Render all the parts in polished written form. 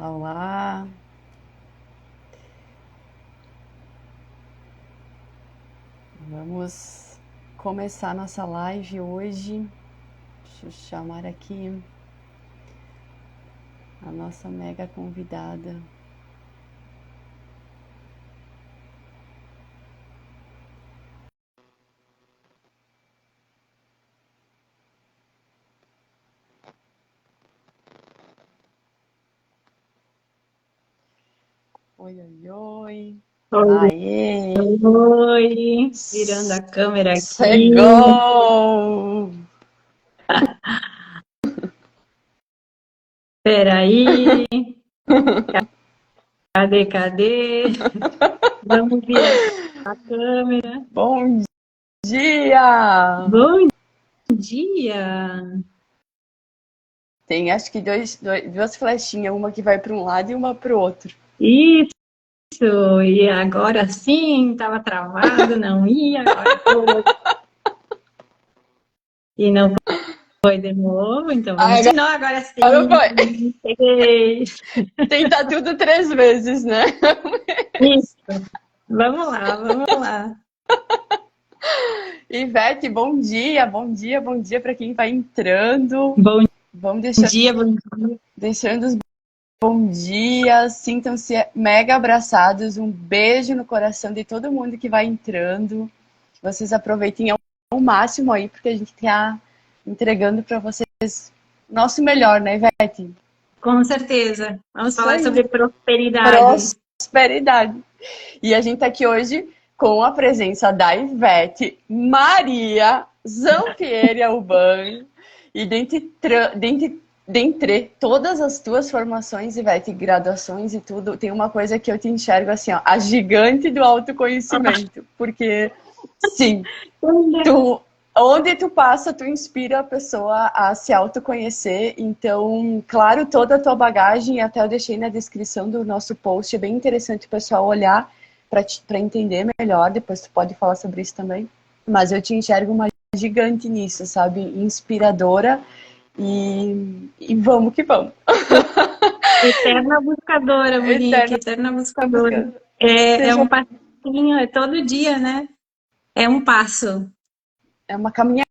Olá, olá. Vamos começar nossa live hoje. Deixa eu chamar aqui a nossa mega convidada. Oi, oi, oi. Oi, Aê! oi, virando a câmera aqui. Chegou! Peraí, cadê? Vamos virar a câmera. Bom dia! Bom dia! Tem acho que duas flechinhas, uma que vai para um lado e uma para o outro. Isso, e agora sim, estava travado, não ia, agora foi. E não foi de novo, então vamos Ai, de novo, agora agora sim, foi! peguei. Tentar tudo 3 vezes, né? Isso, vamos lá. Ivete, bom dia para quem vai entrando. Bom Vamos bom dia. deixando os bom dias, sintam-se mega abraçados, um beijo no coração de todo mundo que vai entrando. Que vocês aproveitem ao máximo aí, porque a gente está entregando para vocês nosso melhor, né, Ivete? Com certeza. Vamos Isso falar aí, sobre prosperidade. prosperidade. E a gente está aqui hoje com a presença da Ivete Maria Zampieri Alban. E dentre todas as tuas formações, Ivete, graduações e tudo, tem uma coisa que eu te enxergo assim, ó, a gigante do autoconhecimento. Porque, sim, tu, onde tu passa, tu inspira a pessoa a se autoconhecer. Então, claro, toda a tua bagagem, até eu deixei na descrição do nosso post, é bem interessante o pessoal olhar para entender melhor. Depois tu pode falar sobre isso também. Mas eu te enxergo uma gigante nisso, sabe? Inspiradora e vamos que vamos. Eterna buscadora, Monique, Eterna eterna buscadora. busca. É Seja, um passinho, é todo dia, né? É um passo, é uma caminhada,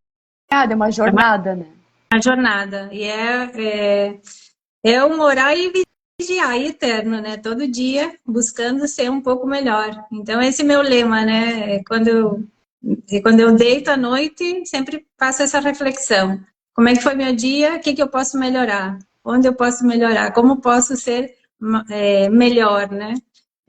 é uma é jornada, né? uma jornada. E é um orar e vigiar e eterno, né? Todo dia buscando ser um pouco melhor. Então, esse é meu lema, né? Quando eu deito à noite, sempre faço essa reflexão. Como é que foi meu dia? O que que eu posso melhorar? Onde eu posso melhorar? Como posso ser melhor, né?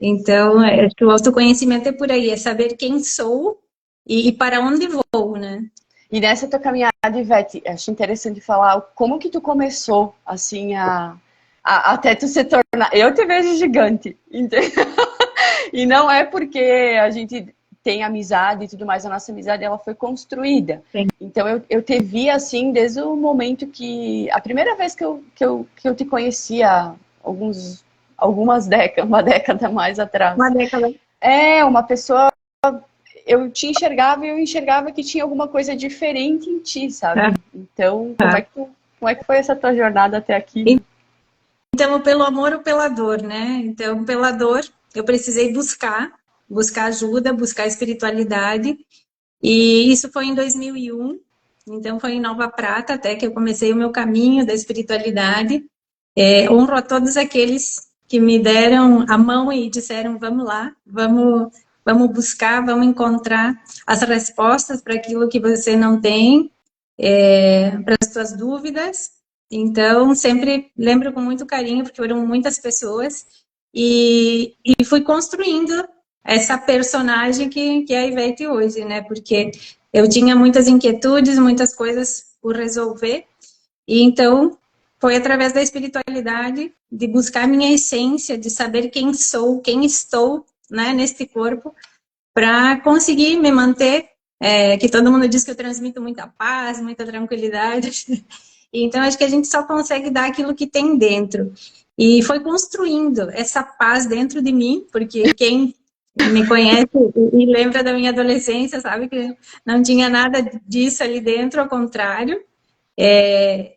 Então, acho que o autoconhecimento é por aí, é saber quem sou e para onde vou, né? E nessa tua caminhada, Ivete, acho interessante falar como que tu começou, assim, até tu se tornar... Eu te vejo gigante, entendeu? E não é porque a gente tem amizade e tudo mais, a nossa amizade ela foi construída. Sim. Então eu te vi assim desde o momento que... A primeira vez que eu te conhecia, algumas décadas, uma década mais atrás. Uma década. É, uma pessoa... Eu te enxergava e eu enxergava que tinha alguma coisa diferente em ti, sabe? Então, como é que foi essa tua jornada até aqui, né? Então, pelo amor ou pela dor, né? Então, pela dor, eu precisei buscar ajuda, buscar espiritualidade. E isso foi em 2001. Então, foi em Nova Prata até que eu comecei o meu caminho da espiritualidade. Honro a todos aqueles que me deram a mão e disseram: vamos lá, vamos buscar, vamos encontrar as respostas para aquilo que você não tem, para as suas dúvidas. Então, sempre lembro com muito carinho, porque foram muitas pessoas, e fui construindo essa personagem que é a Ivete hoje, né? Porque eu tinha muitas inquietudes, muitas coisas por resolver, e então foi através da espiritualidade, de buscar minha essência, de saber quem sou, quem estou, né, neste corpo, para conseguir me manter, que todo mundo diz que eu transmito muita paz, muita tranquilidade. Então, acho que a gente só consegue dar aquilo que tem dentro. E foi construindo essa paz dentro de mim, porque quem me conhece e lembra da minha adolescência sabe que não tinha nada disso ali dentro, ao contrário.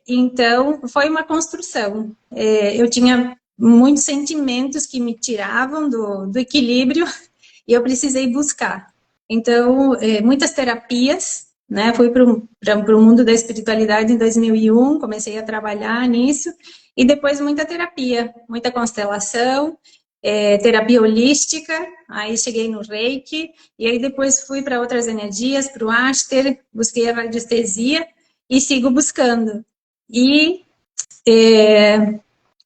Então, foi uma construção. Eu tinha muitos sentimentos que me tiravam do equilíbrio e eu precisei buscar. Então, muitas terapias, né? Fui para o mundo da espiritualidade em 2001, comecei a trabalhar nisso, e depois muita terapia, muita constelação, terapia holística, aí cheguei no Reiki, e aí depois fui para outras energias, para o Aster, busquei a radiestesia e sigo buscando. E,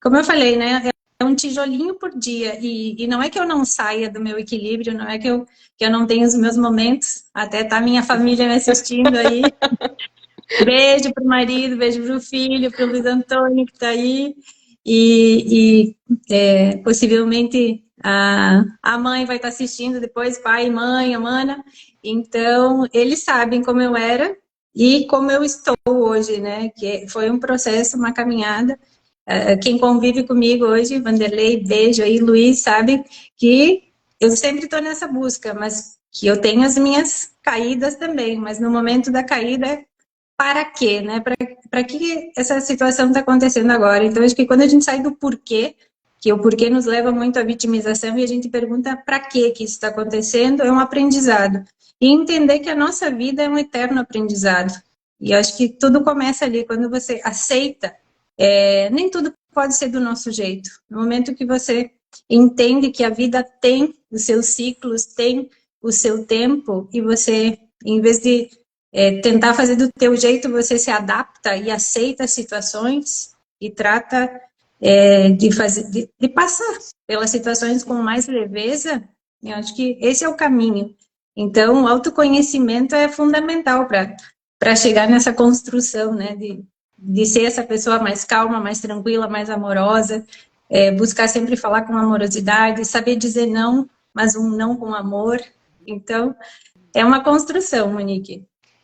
como eu falei, né? É um tijolinho por dia, e não é que eu não saia do meu equilíbrio, não é que eu não tenho os meus momentos, até tá minha família me assistindo aí. Beijo pro marido, beijo pro filho, pro Luiz Antônio que tá aí, e possivelmente a mãe vai estar assistindo depois, pai, mãe, a mana, então eles sabem como eu era e como eu estou hoje, né, que foi um processo, uma caminhada. Quem convive comigo hoje, Vanderlei, beijo aí, Luiz, sabe que eu sempre estou nessa busca, mas que eu tenho as minhas caídas também, mas no momento da caída, para quê, né? Para que essa situação está acontecendo agora? Então, acho que quando a gente sai do porquê, que o porquê nos leva muito à vitimização e a gente pergunta para que isso está acontecendo, é um aprendizado. E entender que a nossa vida é um eterno aprendizado. E acho que tudo começa ali, quando você aceita. Nem tudo pode ser do nosso jeito. No momento que você entende que a vida tem os seus ciclos, tem o seu tempo, e você, em vez de tentar fazer do teu jeito, você se adapta e aceita as situações e trata de passar pelas situações com mais leveza. Eu acho que esse é o caminho. Então, o autoconhecimento é fundamental para chegar nessa construção, né, de ser essa pessoa mais calma, mais tranquila, mais amorosa, buscar sempre falar com amorosidade, saber dizer não, mas um não com amor. Então, é uma construção, Monique.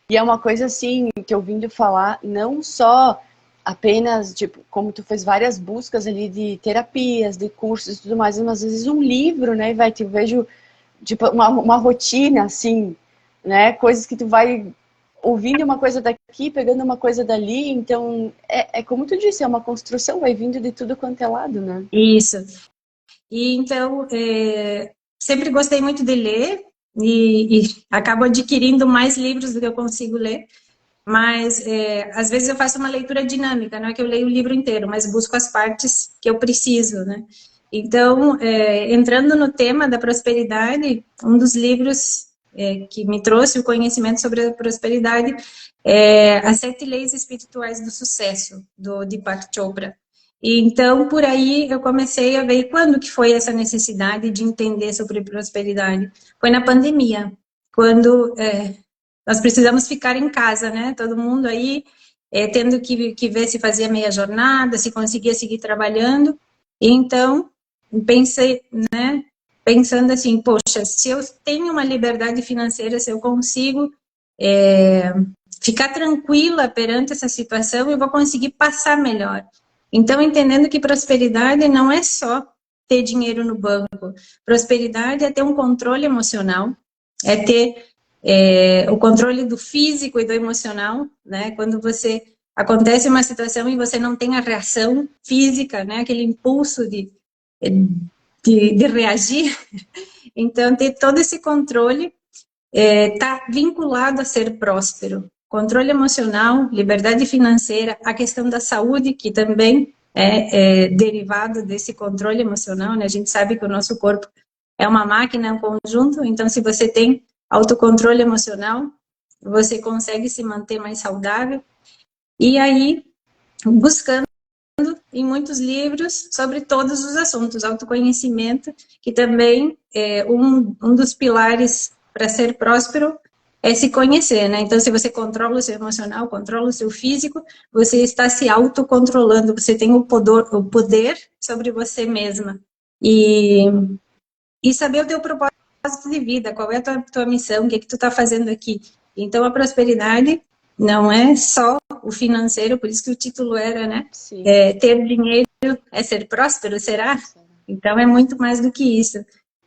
E é uma coisa assim, que eu ouvindo falar, não só apenas, tipo, como tu fez várias buscas ali de terapias, de cursos e tudo mais, mas às vezes um livro, né, vai, eu vejo, tipo, uma rotina, assim, né, coisas que tu vai ouvindo uma coisa daqui, pegando uma coisa dali, então, como tu disse, é uma construção, vai vindo de tudo quanto é lado, né? Isso. E então, sempre gostei muito de ler e acabo adquirindo mais livros do que eu consigo ler, mas às vezes eu faço uma leitura dinâmica, não é que eu leio o livro inteiro, mas busco as partes que eu preciso, né? Então, entrando no tema da prosperidade, um dos livros que me trouxe o conhecimento sobre a prosperidade é As 7 Leis Espirituais do Sucesso, do Deepak Chopra. E então, por aí, eu comecei a ver quando que foi essa necessidade de entender sobre prosperidade. Foi na pandemia, quando nós precisamos ficar em casa, né? Todo mundo aí tendo que ver se fazia meia jornada, se conseguia seguir trabalhando. E então, pensei, né? Pensando assim, poxa, se eu tenho uma liberdade financeira, se eu consigo ficar tranquila perante essa situação, eu vou conseguir passar melhor. Então, entendendo que prosperidade não é só ter dinheiro no banco. Prosperidade é ter um controle emocional, é ter o controle do físico e do emocional, né? Quando acontece uma situação e você não tem a reação física, né? Aquele impulso de reagir. Então, ter todo esse controle está vinculado a ser próspero. Controle emocional, liberdade financeira, a questão da saúde, que também é derivado desse controle emocional, né? A gente sabe que o nosso corpo é uma máquina, é um conjunto, então se você tem autocontrole emocional, você consegue se manter mais saudável. E aí, buscando em muitos livros sobre todos os assuntos, autoconhecimento, que também é um dos pilares para ser próspero é se conhecer, né? Então, se você controla o seu emocional, controla o seu físico, você está se autocontrolando, você tem o poder sobre você mesma. E saber o teu propósito de vida, qual é a tua missão, o que é que tu está fazendo aqui. Então, a prosperidade não é só o financeiro, por isso que o título era, né? Ter dinheiro é ser próspero, será? Então, é muito mais do que isso.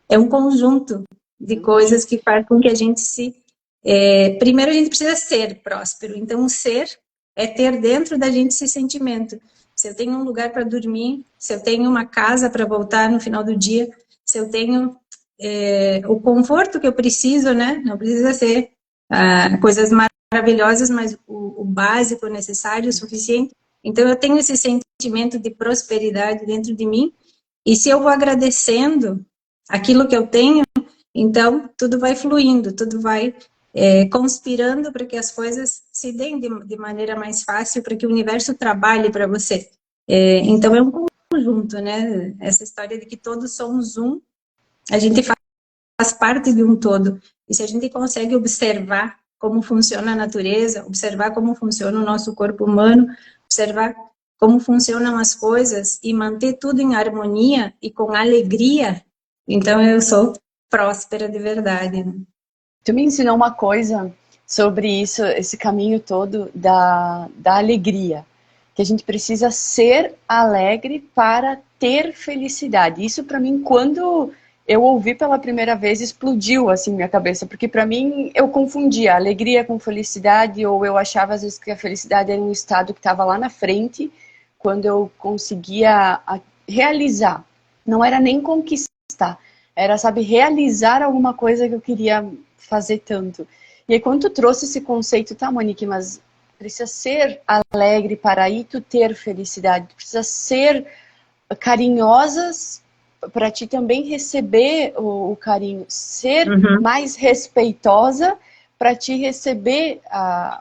É um conjunto de coisas que faz com que a gente primeiro, a gente precisa ser próspero. Então, o ser é ter dentro da gente esse sentimento se eu tenho um lugar para dormir, se eu tenho uma casa para voltar no final do dia, se eu tenho o conforto que eu preciso, né? Não precisa ser coisas maravilhosas, mas o básico, o necessário, o suficiente. Então, eu tenho esse sentimento de prosperidade dentro de mim, e se eu vou agradecendo aquilo que eu tenho, então, tudo vai fluindo, tudo vai conspirando para que as coisas se deem de maneira mais fácil, para que o universo trabalhe para você. Então, é um conjunto, né? Essa história de que todos somos um, a gente faz parte de um todo. E se a gente consegue observar como funciona a natureza, observar como funciona o nosso corpo humano, observar como funcionam as coisas e manter tudo em harmonia e com alegria, então eu sou próspera de verdade. Tu me ensinou uma coisa sobre isso, esse caminho todo da alegria, que a gente precisa ser alegre para ter felicidade. Isso para mim, quando eu ouvi pela primeira vez, explodiu assim minha cabeça, porque para mim eu confundia alegria com felicidade, ou eu achava às vezes que a felicidade era um estado que estava lá na frente, quando eu conseguia realizar. Não era nem conquistar, era, sabe, realizar alguma coisa que eu queria fazer tanto. E aí quando tu trouxe esse conceito, tá, Monique, mas precisa ser alegre para aí tu ter felicidade, tu precisa ser carinhosas para ti também receber o carinho, ser mais respeitosa para te receber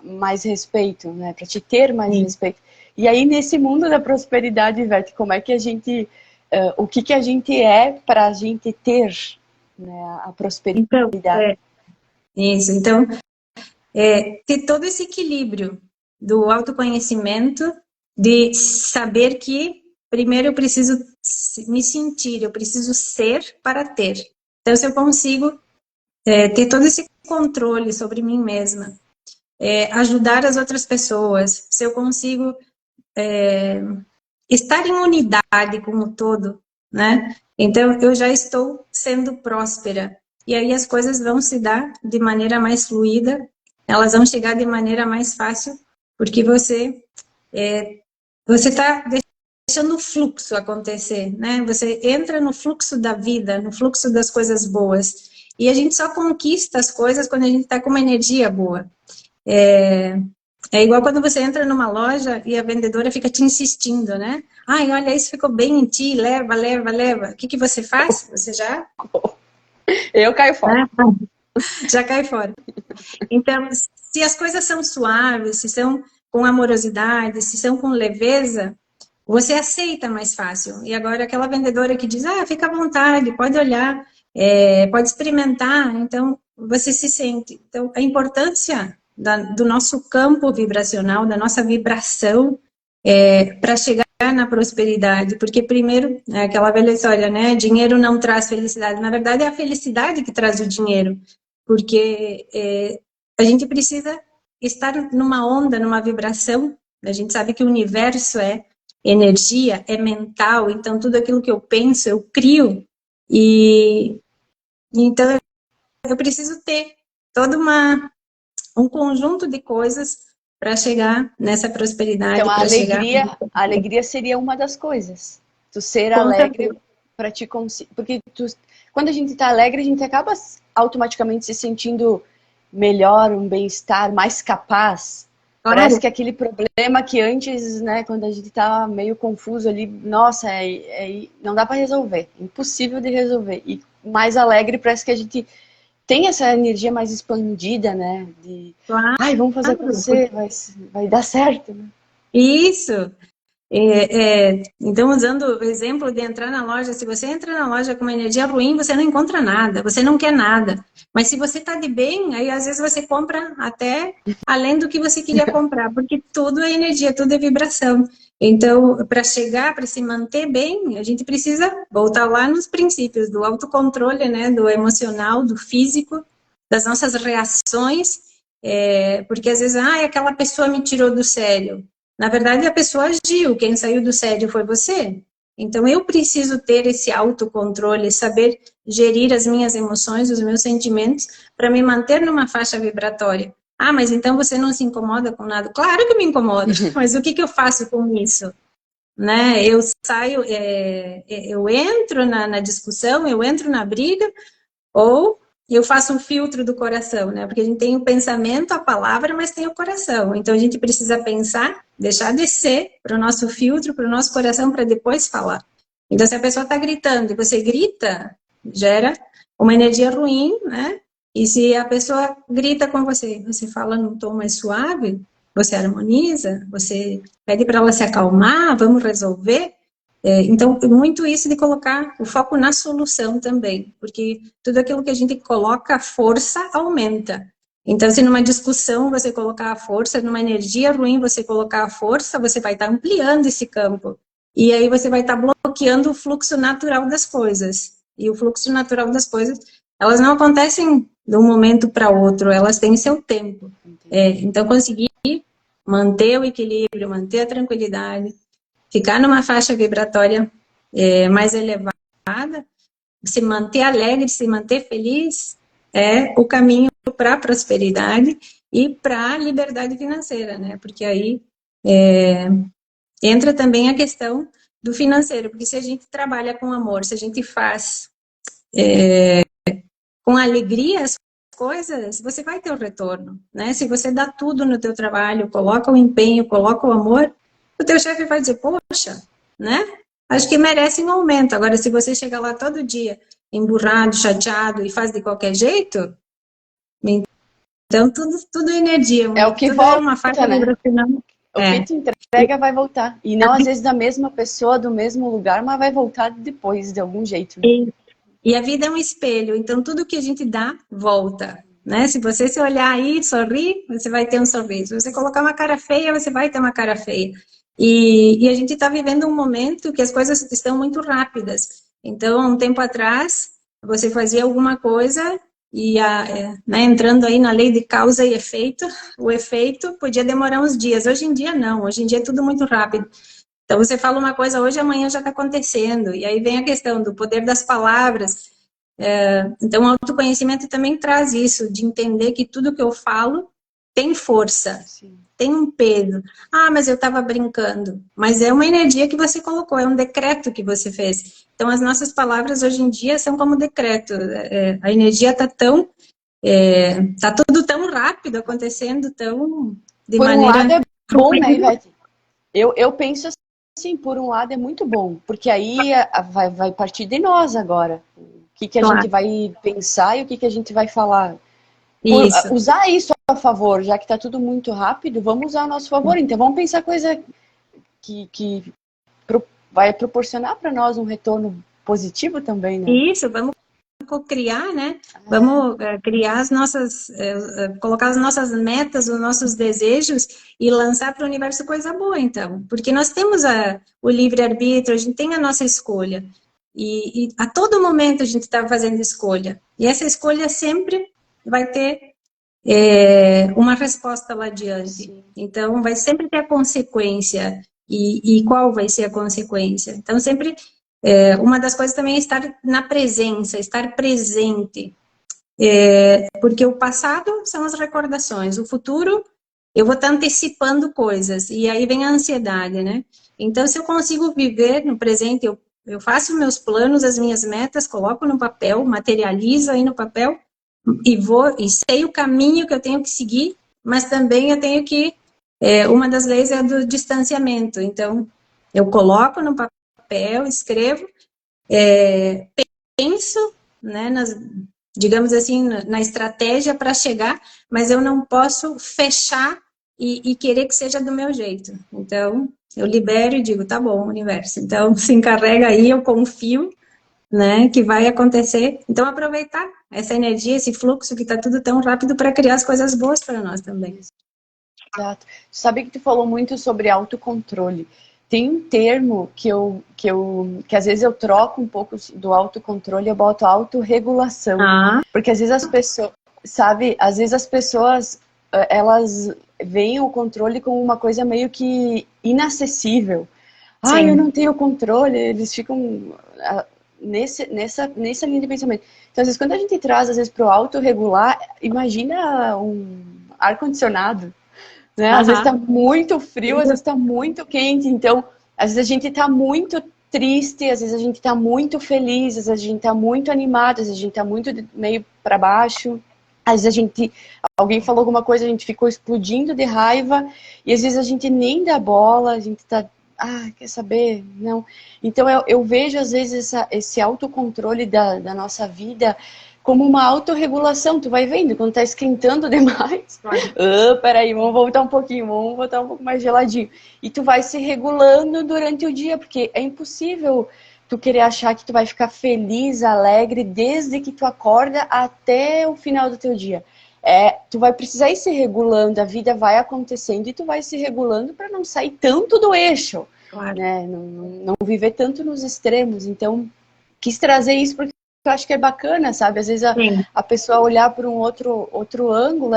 mais respeito, né? Para te ter mais respeito. E aí nesse mundo da prosperidade, Ivete, como é que a gente, o que a gente é para a gente ter, né, a prosperidade? Então, isso. Então, ter todo esse equilíbrio do autoconhecimento, de saber que primeiro eu preciso me sentir, eu preciso ser para ter. Então, se eu consigo ter todo esse controle sobre mim mesma, ajudar as outras pessoas, se eu consigo estar em unidade com o todo, né? Então, eu já estou sendo próspera. E aí as coisas vão se dar de maneira mais fluida, elas vão chegar de maneira mais fácil, porque você está deixando o fluxo acontecer, né? Você entra no fluxo da vida, no fluxo das coisas boas. E a gente só conquista as coisas quando a gente está com uma energia boa. É igual quando você entra numa loja e a vendedora fica te insistindo, né? Ai, olha, isso ficou bem em ti, leva, leva, leva. O que você faz? Você já... Eu caio fora. Já cai fora. Então, se as coisas são suaves, se são com amorosidade, se são com leveza, você aceita mais fácil. E agora aquela vendedora que diz, fica à vontade, pode olhar, pode experimentar, então você se sente. Então, a importância do nosso campo vibracional, da nossa vibração, para chegar na prosperidade, porque primeiro, é aquela velha história, né? Dinheiro não traz felicidade. Na verdade, é a felicidade que traz o dinheiro, porque a gente precisa estar numa onda, numa vibração. A gente sabe que o universo é energia, é mental, então tudo aquilo que eu penso, eu crio. E então eu preciso ter todo um conjunto de coisas para chegar nessa prosperidade. Então a alegria seria uma das coisas. Tu ser alegre para te conseguir, porque quando a gente está alegre, a gente acaba automaticamente se sentindo melhor, um bem-estar, mais capaz. Claro. Parece que aquele problema que antes, né, quando a gente tá meio confuso ali, nossa, não dá para resolver, impossível de resolver. E mais alegre parece que a gente tem essa energia mais expandida, né? De, ai, vamos fazer acontecer, vai dar certo, né? Isso. Então, usando o exemplo de entrar na loja, se você entra na loja com uma energia ruim, você não encontra nada, você não quer nada. Mas se você está de bem, aí às vezes você compra até além do que você queria comprar, porque tudo é energia, tudo é vibração. Então, para chegar, para se manter bem, a gente precisa voltar lá nos princípios do autocontrole, né, do emocional, do físico, das nossas reações, porque às vezes, aquela pessoa me tirou do sério. Na verdade, a pessoa agiu, quem saiu do sério foi você. Então, eu preciso ter esse autocontrole, saber gerir as minhas emoções, os meus sentimentos, para me manter numa faixa vibratória. Mas então você não se incomoda com nada? Claro que me incomoda, mas o que eu faço com isso? né? Eu saio, eu entro na discussão, eu entro na briga, ou eu faço um filtro do coração, né? Porque a gente tem o pensamento, a palavra, mas tem o coração. Então a gente precisa pensar, deixar descer para o nosso filtro, para o nosso coração, para depois falar. Então, se a pessoa está gritando e você grita, gera uma energia ruim, né? E se a pessoa grita com você, você fala num tom mais suave, você harmoniza, você pede para ela se acalmar, vamos resolver. Então, muito isso de colocar o foco na solução também, porque tudo aquilo que a gente coloca força aumenta. Então, se numa discussão você colocar a força, numa energia ruim você colocar a força, você vai estar ampliando esse campo. E aí você vai estar bloqueando o fluxo natural das coisas. E o fluxo natural das coisas, elas não acontecem de um momento para outro, elas têm seu tempo. Então, conseguir manter o equilíbrio, manter a tranquilidade, ficar numa faixa vibratória mais elevada, se manter alegre, se manter feliz, é o caminho para a prosperidade e para a liberdade financeira, né? Porque aí entra também a questão do financeiro, porque se a gente trabalha com amor, se a gente faz com alegria as coisas, você vai ter o retorno, né? Se você dá tudo no teu trabalho, coloca o empenho, coloca o amor, o teu chefe vai dizer, poxa, né? Acho que merece um aumento. Agora, se você chega lá todo dia emburrado, chateado e faz de qualquer jeito, então tudo é energia. É o que tudo volta, é uma faixa né? vibracional. O que te entrega vai voltar. E não, às vezes, da mesma pessoa, do mesmo lugar, mas vai voltar depois, de algum jeito. Né? E a vida é um espelho, então tudo que a gente dá, volta. Né? Se você se olhar aí, sorrir, você vai ter um sorriso. Se você colocar uma cara feia, você vai ter uma cara feia. E a gente está vivendo um momento que as coisas estão muito rápidas. Então, um tempo atrás, você fazia alguma coisa e né, entrando aí na lei de causa e efeito, o efeito podia demorar uns dias. Hoje em dia, não. Hoje em dia é tudo muito rápido. Então, você fala uma coisa hoje, amanhã já está acontecendo. E aí vem a questão do poder das palavras. Então, o autoconhecimento também traz isso, de entender que tudo que eu falo tem força, Sim. tem um peso. Ah, mas eu estava brincando. Mas é uma energia que você colocou, é um decreto que você fez. Então, as nossas palavras hoje em dia são como decreto. A energia está tão... Está tudo tão rápido acontecendo, tão... de Por maneira... um lado é bom, né, Ivete? Eu penso assim, por um lado é muito bom, porque aí vai partir de nós agora. O que a Claro. gente vai pensar e o que a gente vai falar. Usar isso a favor, já que está tudo muito rápido, vamos usar a nosso favor. Então vamos pensar coisa que vai proporcionar para nós um retorno positivo também, né? Isso, vamos criar, né? Vamos criar as nossas, colocar as nossas metas, os nossos desejos e lançar para o universo coisa boa, então. Porque nós temos o livre-arbítrio, a gente tem a nossa escolha. E a todo momento a gente está fazendo escolha. E essa escolha sempre vai ter uma resposta lá adiante. Sim. Então, vai sempre ter a consequência. E qual vai ser a consequência? Então, sempre... uma das coisas também é estar na presença, estar presente. Porque o passado são as recordações, o futuro eu vou estar antecipando coisas, e aí vem a ansiedade, né? Então, se eu consigo viver no presente, eu faço meus planos, as minhas metas, coloco no papel, materializo aí no papel, e sei o caminho que eu tenho que seguir, mas também eu tenho que... uma das leis é do distanciamento, então, eu coloco no papel, escrevo, penso, né, digamos assim, na estratégia para chegar, mas eu não posso fechar e querer que seja do meu jeito. Então, eu libero e digo, tá bom, universo. Então, se encarrega aí, eu confio, né, que vai acontecer. Então, aproveitar essa energia, esse fluxo que está tudo tão rápido para criar as coisas boas para nós também. Exato. Sabe que tu falou muito sobre autocontrole. Tem um termo que às vezes eu troco um pouco do autocontrole, eu boto autorregulação. Porque às vezes as pessoas, sabe, às vezes as pessoas, elas veem o controle como uma coisa meio que inacessível. Ah, eu não tenho controle, eles ficam nessa linha de pensamento. Então, às vezes, quando a gente traz, às vezes, para o autorregular, imagina um ar-condicionado. Né? Às vezes está muito frio, às vezes está muito quente, então Às vezes a gente tá muito triste, às vezes a gente tá muito feliz, às vezes a gente tá muito animado, às vezes a gente tá muito meio para baixo. Às vezes alguém falou alguma coisa, a gente ficou explodindo de raiva, e às vezes a gente nem dá bola, a gente tá, quer saber? Não. Então eu vejo às vezes esse autocontrole da nossa vida como uma autorregulação. Tu vai vendo, quando tá esquentando demais, peraí, vamos voltar um pouquinho, vamos botar um pouco mais geladinho. E tu vai se regulando durante o dia, porque é impossível tu querer achar que tu vai ficar feliz, alegre, desde que tu acorda até o final do teu dia. Tu vai precisar ir se regulando, a vida vai acontecendo e tu vai se regulando para não sair tanto do eixo, Claro. né? Não viver tanto nos extremos. Então, quis trazer isso porque eu acho que é bacana, sabe? Às vezes a pessoa olhar por um outro ângulo,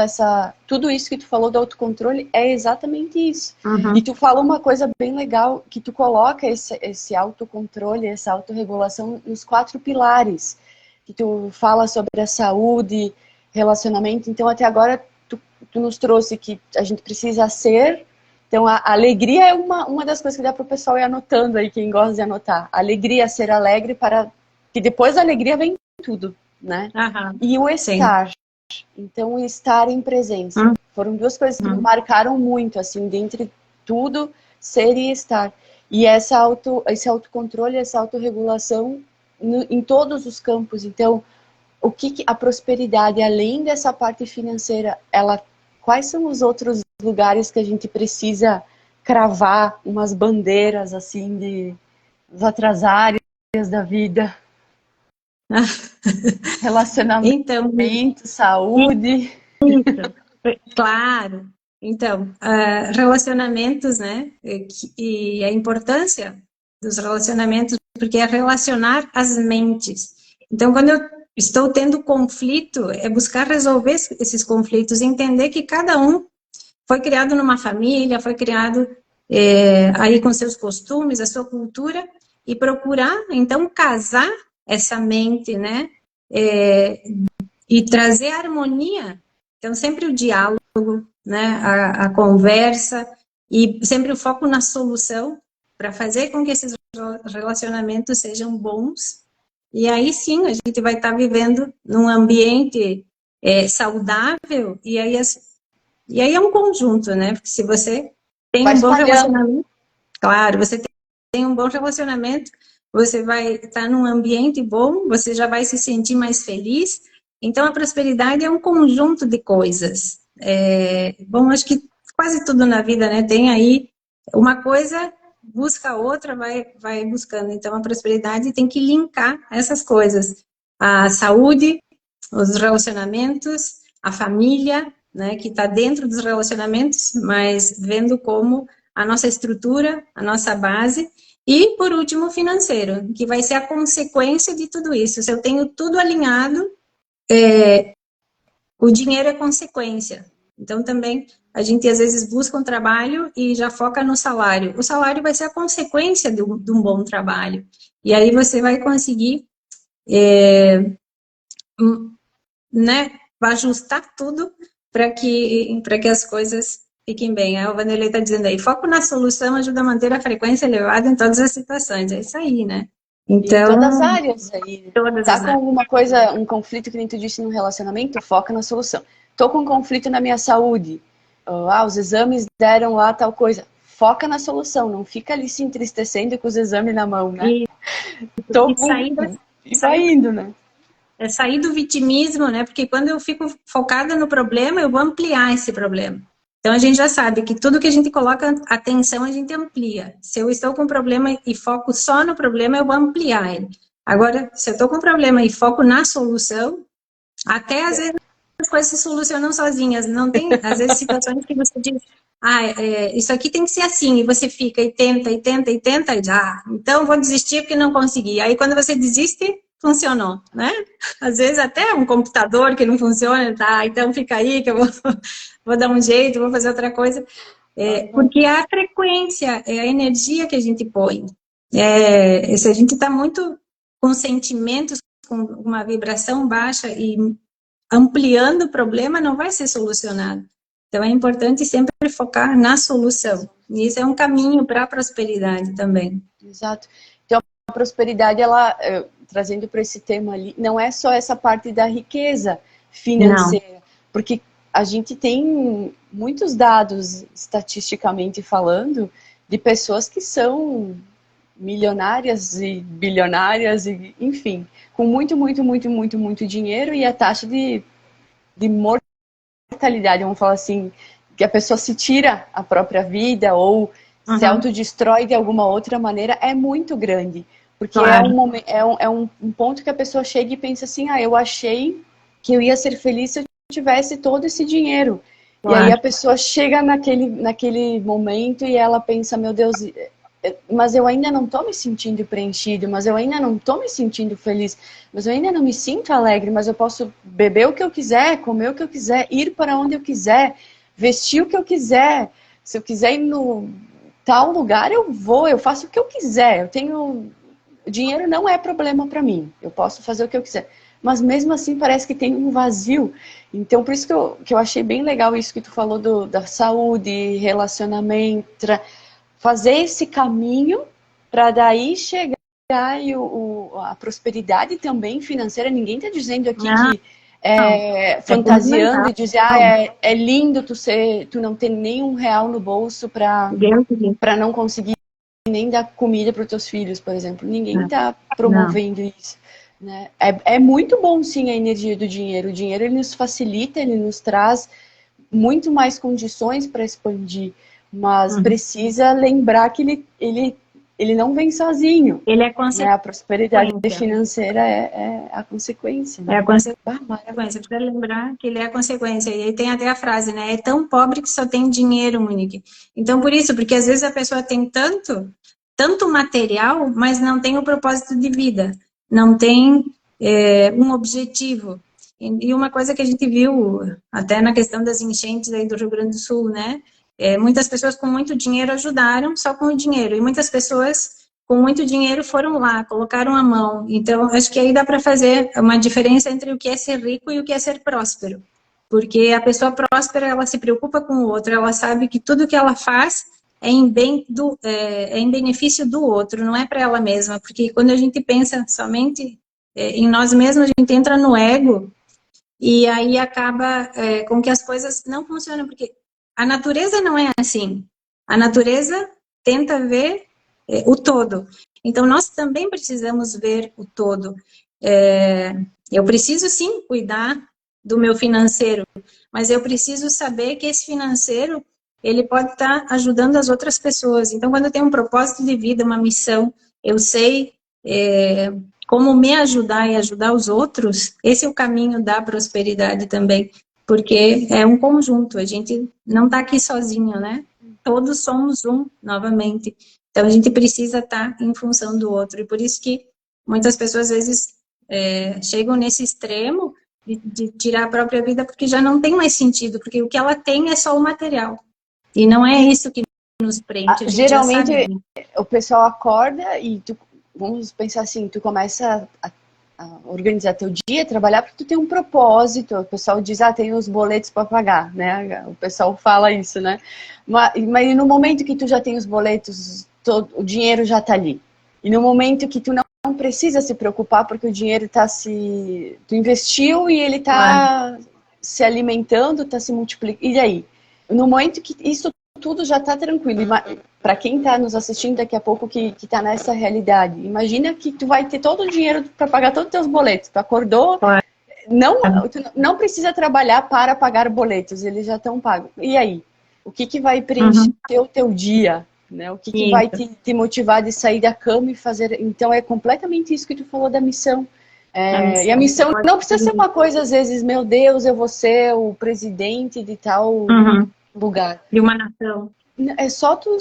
tudo isso que tu falou do autocontrole é exatamente isso. Uhum. E tu falou uma coisa bem legal, que tu coloca esse autocontrole, essa autorregulação nos 4 pilares. Que tu fala sobre a saúde, relacionamento. Então, até agora, tu nos trouxe que a gente precisa ser. Então, a alegria é uma das coisas que dá para o pessoal ir anotando aí, quem gosta de anotar. A alegria, ser alegre para... que depois da alegria vem tudo, né? Uhum. E o estar. Sim. Então, o estar em presença. Foram 2 coisas que me marcaram muito, assim, dentre tudo, ser e estar. E esse autocontrole, essa autorregulação em todos os campos. Então, o que a prosperidade, além dessa parte financeira, quais são os outros lugares que a gente precisa cravar umas bandeiras, assim, das outras áreas da vida? Relacionamento, então, saúde. Claro. Então, relacionamentos, né? E a importância dos relacionamentos, porque é relacionar as mentes. Então, quando eu estou tendo conflito, é buscar resolver esses conflitos, entender que cada um foi criado numa família, foi criado aí com seus costumes, a sua cultura, e procurar, então, casar essa mente, né? E trazer harmonia. Então, sempre o diálogo, né? A conversa, e sempre o foco na solução, para fazer com que esses relacionamentos sejam bons. E aí sim, a gente vai estar vivendo num ambiente saudável, e aí é um conjunto, né? Porque se você tem um bom relacionamento, claro, você tem um bom relacionamento, você vai estar num ambiente bom, você já vai se sentir mais feliz. Então, a prosperidade é um conjunto de coisas. Bom, acho que quase tudo na vida, né? Tem aí uma coisa, busca a outra, vai buscando. Então, a prosperidade tem que linkar essas coisas. A saúde, os relacionamentos, a família, né? Que está dentro dos relacionamentos, mas vendo como a nossa estrutura, a nossa base. E, por último, o financeiro, que vai ser a consequência de tudo isso. Se eu tenho tudo alinhado, o dinheiro é consequência. Então, também, a gente às vezes busca um trabalho e já foca no salário. O salário vai ser a consequência de um bom trabalho. E aí você vai conseguir, né, ajustar tudo para que as coisas fiquem bem. A Vanderlei está dizendo aí, foco na solução ajuda a manter a frequência elevada em todas as situações. É isso aí, né? Então, em todas as áreas aí. Tá com alguma coisa, um conflito que nem tu disse no relacionamento, foca na solução. Tô com um conflito na minha saúde. Os exames deram lá tal coisa. Foca na solução, não fica ali se entristecendo com os exames na mão, né? E vai indo, né? É sair do vitimismo, né? Porque quando eu fico focada no problema, eu vou ampliar esse problema. Então, a gente já sabe que tudo que a gente coloca atenção, a gente amplia. Se eu estou com um problema e foco só no problema, eu vou ampliar ele. Agora, se eu estou com um problema e foco na solução, até às vezes as coisas se solucionam sozinhas. Não tem, às vezes, situações que você diz, isso aqui tem que ser assim, e você fica e tenta, e tenta, e tenta, e então vou desistir porque não consegui. Aí, quando você desiste, funcionou, né? Às vezes até um computador que não funciona, então fica aí que eu vou dar um jeito, vou fazer outra coisa. Porque a frequência, é a energia que a gente põe. Se a gente está muito com sentimentos, com uma vibração baixa e ampliando o problema, não vai ser solucionado. Então é importante sempre focar na solução. E isso é um caminho para a prosperidade também. Exato. Então, a prosperidade, ela, trazendo para esse tema ali, não é só essa parte da riqueza financeira, não. Porque a gente tem muitos dados, estatisticamente falando, de pessoas que são milionárias e bilionárias, e, enfim, com muito dinheiro, e a taxa de mortalidade, vamos falar assim, que a pessoa se tira a própria vida ou se autodestrói de alguma outra maneira, é muito grande. Porque é um ponto que a pessoa chega e pensa assim, eu achei que eu ia ser feliz se eu tivesse todo esse dinheiro. E aí a pessoa chega naquele momento e ela pensa, meu Deus, mas eu ainda não estou me sentindo preenchido, mas eu ainda não estou me sentindo feliz, mas eu ainda não me sinto alegre, mas eu posso beber o que eu quiser, comer o que eu quiser, ir para onde eu quiser, vestir o que eu quiser. Se eu quiser ir no tal lugar, eu vou, eu faço o que eu quiser. O dinheiro não é problema para mim, eu posso fazer o que eu quiser. Mas mesmo assim parece que tem um vazio. Então por isso que eu achei bem legal isso que tu falou da saúde, relacionamento, fazer esse caminho para daí chegar e a prosperidade também financeira. Ninguém está dizendo aqui que fantasiando e dizer é lindo tu não ter nenhum real no bolso para não conseguir nem dar comida para os teus filhos, por exemplo. Ninguém está promovendo isso. Né? É muito bom, sim, a energia do dinheiro. O dinheiro, ele nos facilita, ele nos traz muito mais condições para expandir, mas precisa lembrar que ele não vem sozinho. Ele é consequência. Né? A prosperidade financeira é a consequência. Né? É a consequência. Precisa lembrar que ele é a consequência. E aí tem até a frase, né? É tão pobre que só tem dinheiro, Monique. Então, por isso, porque às vezes a pessoa tem tanto material, mas não tem o propósito de vida. Não tem um objetivo. E uma coisa que a gente viu, até na questão das enchentes aí do Rio Grande do Sul, né? Muitas pessoas com muito dinheiro ajudaram só com o dinheiro. E muitas pessoas com muito dinheiro foram lá, colocaram a mão. Então, acho que aí dá para fazer uma diferença entre o que é ser rico e o que é ser próspero. Porque a pessoa próspera, ela se preocupa com o outro, ela sabe que tudo que ela faz é em benefício do outro, não é para ela mesma, porque quando a gente pensa somente em nós mesmos, a gente entra no ego e aí acaba com que as coisas não funcionam, porque a natureza não é assim. A natureza tenta ver o todo. Então, nós também precisamos ver o todo. Eu preciso, sim, cuidar do meu financeiro, mas eu preciso saber que esse financeiro ele pode estar ajudando as outras pessoas. Então, quando eu tenho um propósito de vida, uma missão, eu sei como me ajudar e ajudar os outros, esse é o caminho da prosperidade também, porque é um conjunto, a gente não está aqui sozinho, né? Todos somos um, novamente. Então, a gente precisa estar em função do outro, e por isso que muitas pessoas, às vezes, chegam nesse extremo de tirar a própria vida, porque já não tem mais sentido, porque o que ela tem é só o material. E não é isso que nos prende. Geralmente, o pessoal acorda e vamos pensar assim, tu começa a organizar teu dia, trabalhar porque tu tem um propósito. O pessoal diz, tem os boletos para pagar, né? O pessoal fala isso, né? Mas no momento que tu já tem os boletos, o dinheiro já tá ali. E no momento que tu não precisa se preocupar porque o dinheiro tu investiu e ele tá se alimentando, tá se multiplicando. E daí? No momento que isso tudo já está tranquilo, para quem está nos assistindo daqui a pouco que está nessa realidade, imagina que tu vai ter todo o dinheiro para pagar todos os teus boletos, tu acordou, tu não precisa trabalhar para pagar boletos, eles já estão pagos. E aí? O que vai preencher o teu dia? Né? O que vai te motivar de sair da cama e fazer... Então é completamente isso que tu falou da missão. E a missão não precisa ser uma coisa, às vezes, meu Deus, eu vou ser o presidente de tal lugar. De uma nação. É só tu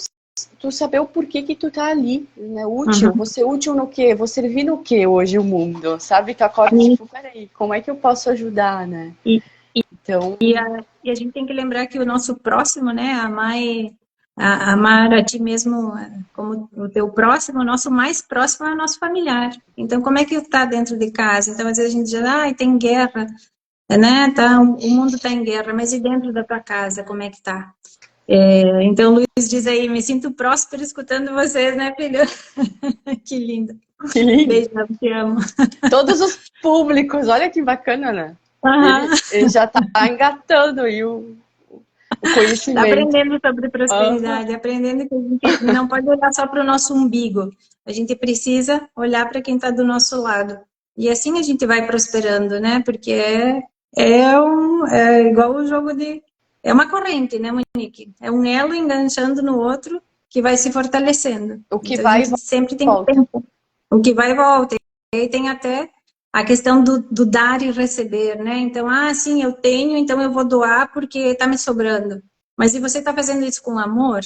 saber o porquê que tu tá ali, né? Útil. Você útil no quê? Vou servir no quê hoje o mundo? Sabe? Tu acorda tipo, peraí, como é que eu posso ajudar, né? Então... E a gente tem que lembrar que o nosso próximo, né? Amar a ti mesmo como o teu próximo, o nosso mais próximo é o nosso familiar. Então, como é que está dentro de casa? Então, às vezes a gente diz, tem guerra, né? O mundo está em guerra, mas e dentro da tua casa, como é que está? Então, o Luiz diz aí, me sinto próspero escutando vocês, né, filho? Que lindo. Que lindo. Beijão, te amo. Todos os públicos, olha que bacana, né? Uhum. Ele já tá engatando aí o Tá conhecimento. aprendendo sobre prosperidade, aprendendo que a gente não pode olhar só para o nosso umbigo. A gente precisa olhar para quem está do nosso lado. E assim a gente vai prosperando, né? Porque é igual o jogo de... É uma corrente, né, Monique? É um elo enganchando no outro que vai se fortalecendo. O que Então vai a e gente sempre tem que volta. pensar. O que vai e volta. E aí tem até a questão do dar e receber, né? Então, sim, eu tenho, então eu vou doar porque está me sobrando. Mas se você está fazendo isso com amor,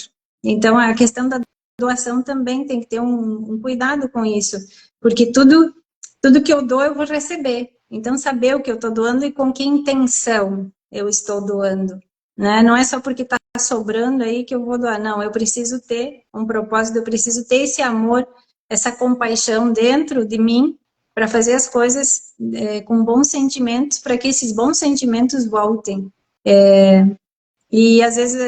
então a questão da doação também tem que ter um cuidado com isso, porque tudo que eu dou eu vou receber. Então, saber o que eu estou doando e com que intenção eu estou doando, né? Não é só porque está sobrando aí que eu vou doar, não, eu preciso ter um propósito, eu preciso ter esse amor, essa compaixão dentro de mim para fazer as coisas com bons sentimentos, para que esses bons sentimentos voltem. E às vezes,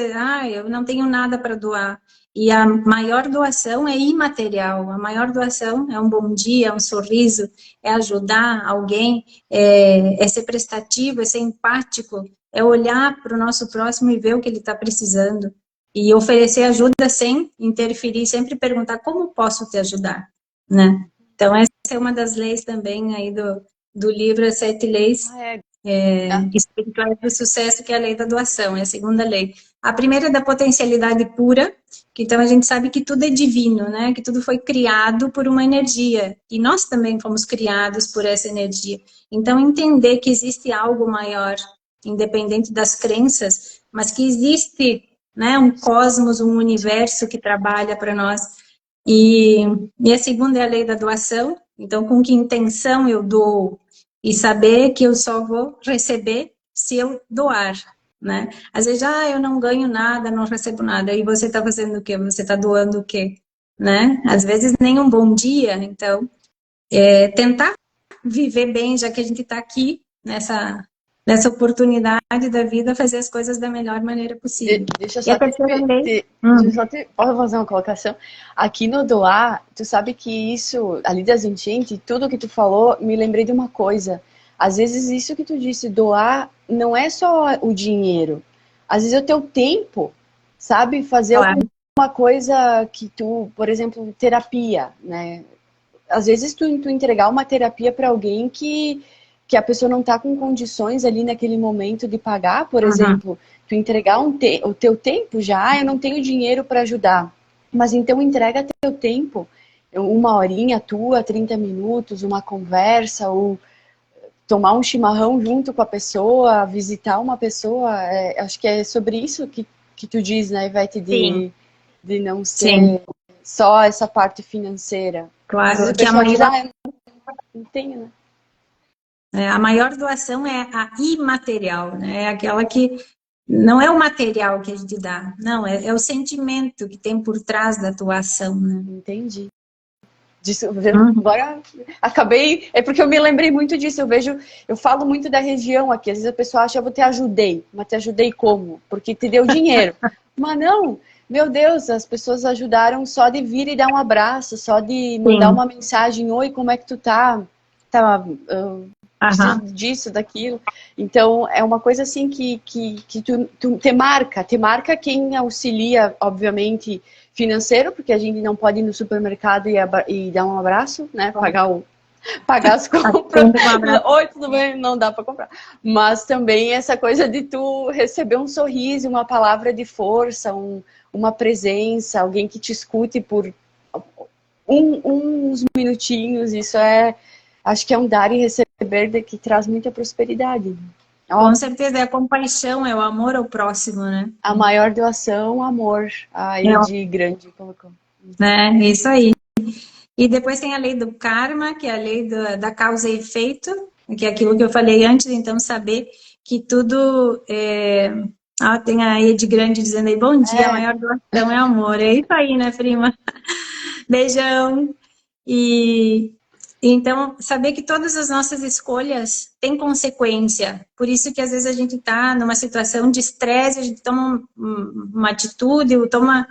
eu não tenho nada para doar. E a maior doação é imaterial. A maior doação é um bom dia, é um sorriso, é ajudar alguém, é ser prestativo, é ser empático, é olhar para o nosso próximo e ver o que ele está precisando. E oferecer ajuda sem interferir, sempre perguntar como posso te ajudar, né? Então, essa é uma das leis também aí do livro As Sete Leis espirituais do sucesso, que é a lei da doação, é a segunda lei. A primeira é da potencialidade pura, que então a gente sabe que tudo é divino, né? Que tudo foi criado por uma energia, e nós também fomos criados por essa energia. Então, entender que existe algo maior, independente das crenças, mas que existe, né, um cosmos, um universo que trabalha para nós. E a segunda é a lei da doação, então com que intenção eu dou, e saber que eu só vou receber se eu doar, né? Às vezes, eu não ganho nada, não recebo nada, e você está fazendo o quê? Você está doando o quê? Né? Às vezes nem um bom dia, então, tentar viver bem, já que a gente está aqui nessa oportunidade da vida, fazer as coisas da melhor maneira possível. Deixa eu E a só terceira lei... posso fazer uma colocação? Aqui no doar, tu sabe que isso, ali das enchentes, tudo que tu falou, me lembrei de uma coisa. Às vezes isso que tu disse, doar, não é só o dinheiro. Às vezes é o teu tempo, sabe? Fazer Claro. alguma coisa que tu, por exemplo, terapia, né? Às vezes tu entregar uma terapia para alguém que a pessoa não está com condições ali naquele momento de pagar, por exemplo, tu entregar o teu tempo já, eu não tenho dinheiro para ajudar, mas então entrega teu tempo, uma horinha tua, 30 minutos, uma conversa, ou tomar um chimarrão junto com a pessoa, visitar uma pessoa, acho que é sobre isso que tu diz, né, Ivete, de não ser Sim. só essa parte financeira. Claro, Às vezes o que a pessoal diz, maior... não tenho, né? A maior doação é a imaterial, né? É aquela que não é o material que a gente dá, não, é o sentimento que tem por trás da tua ação, né? Entendi. Disso, agora acabei. É porque eu me lembrei muito disso. Eu falo muito da região aqui. Às vezes a pessoa acha que eu te ajudei, mas te ajudei como? Porque te deu dinheiro. Mas não, meu Deus, as pessoas ajudaram só de vir e dar um abraço, só de mandar uma mensagem: oi, como é que tu tá? Preciso disso, daquilo. Então, é uma coisa assim que tu te marca quem auxilia, obviamente, financeiro, porque a gente não pode ir no supermercado e dar um abraço, né? Pagar as compras. Oi, tudo bem? Não dá para comprar. Mas também essa coisa de tu receber um sorriso, uma palavra de força, uma presença, alguém que te escute por uns minutinhos, isso acho que é um dar e receber que traz muita prosperidade. Com certeza, é a compaixão, é o amor ao próximo, né? A maior doação, amor. A Ed Grande colocou. Isso aí. E depois tem a lei do karma, que é a lei da causa e efeito, que é aquilo que eu falei antes, então saber que tudo tem a Ed Grande dizendo aí, bom dia, a maior doação é amor. É isso aí, né, prima? Beijão. E Então, saber que todas as nossas escolhas têm consequência. Por isso que às vezes a gente está numa situação de estresse, a gente toma uma atitude, ou toma